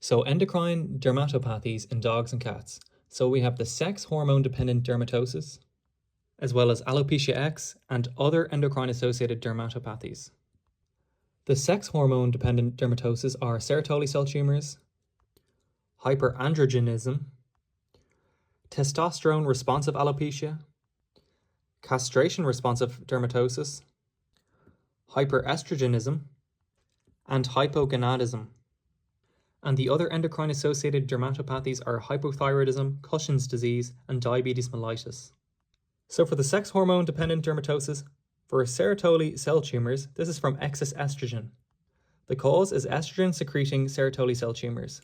So endocrine dermatopathies in dogs and cats. So we have the sex hormone-dependent dermatosis, as well as alopecia X and other endocrine-associated dermatopathies. The sex hormone-dependent dermatoses are Sertoli cell tumors, hyperandrogenism, testosterone-responsive alopecia, castration-responsive dermatosis, hyperestrogenism, and hypogonadism. And the other endocrine-associated dermatopathies are hypothyroidism, Cushing's disease, and diabetes mellitus. So for the sex hormone-dependent dermatosis, for Sertoli cell tumors, this is from excess estrogen. The cause is estrogen-secreting Sertoli cell tumors.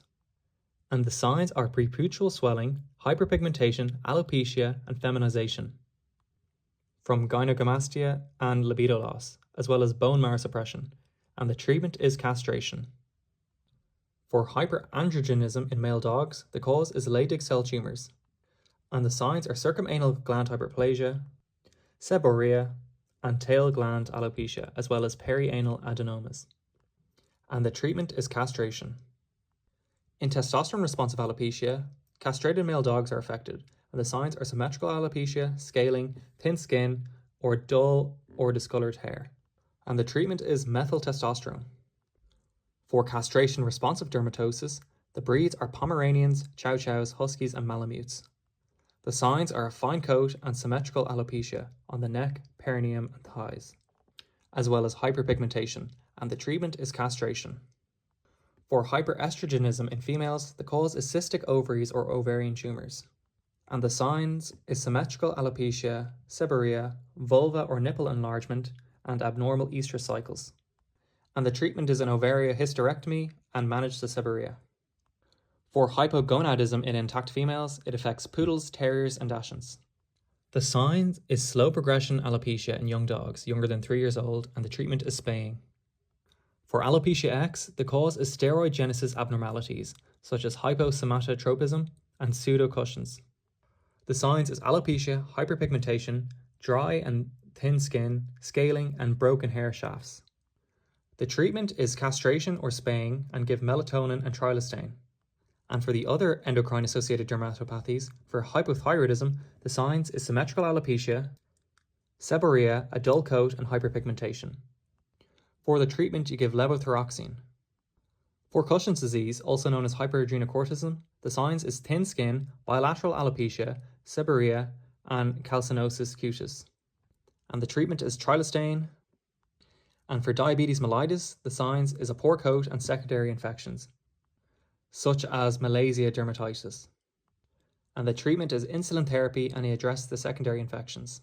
And the signs are preputial swelling, hyperpigmentation, alopecia, and feminization. From gynecomastia and libido loss, as well as bone marrow suppression, and the treatment is castration. For hyperandrogenism in male dogs, the cause is Leydig cell tumors, and the signs are circumanal gland hyperplasia, seborrhea, and tail gland alopecia, as well as perianal adenomas. And the treatment is castration. In testosterone-responsive alopecia, castrated male dogs are affected, and the signs are symmetrical alopecia, scaling, thin skin, or dull or discolored hair. And the treatment is methyltestosterone. For castration-responsive dermatosis, the breeds are Pomeranians, Chow Chows, Huskies, and Malamutes. The signs are a fine coat and symmetrical alopecia on the neck, perineum, and thighs, as well as hyperpigmentation, and the treatment is castration. For hyperestrogenism in females, the cause is cystic ovaries or ovarian tumors, and the signs is symmetrical alopecia, seborrhea, vulva or nipple enlargement, and abnormal estrous cycles. And the treatment is an ovarian hysterectomy and managed the seborrhea. For hypogonadism in intact females, it affects poodles, terriers, and dachshunds. The sign is slow progression alopecia in young dogs younger than 3 years old, and the treatment is spaying. For alopecia X, the cause is steroid genesis abnormalities, such as hyposomatotropism and pseudocushion's. The signs is alopecia, hyperpigmentation, dry and thin skin, scaling, and broken hair shafts. The treatment is castration or spaying and give melatonin and trilostane. And for the other endocrine-associated dermatopathies, for hypothyroidism, the signs is symmetrical alopecia, seborrhea, a dull coat, and hyperpigmentation. For the treatment, you give levothyroxine. For Cushing's disease, also known as hyperadrenocortisone, the signs is thin skin, bilateral alopecia, seborrhea, and calcinosis cutis. And the treatment is trilostane. And for diabetes mellitus, the signs is a poor coat and secondary infections, such as Malassezia dermatitis. And the treatment is insulin therapy, and he addressed the secondary infections.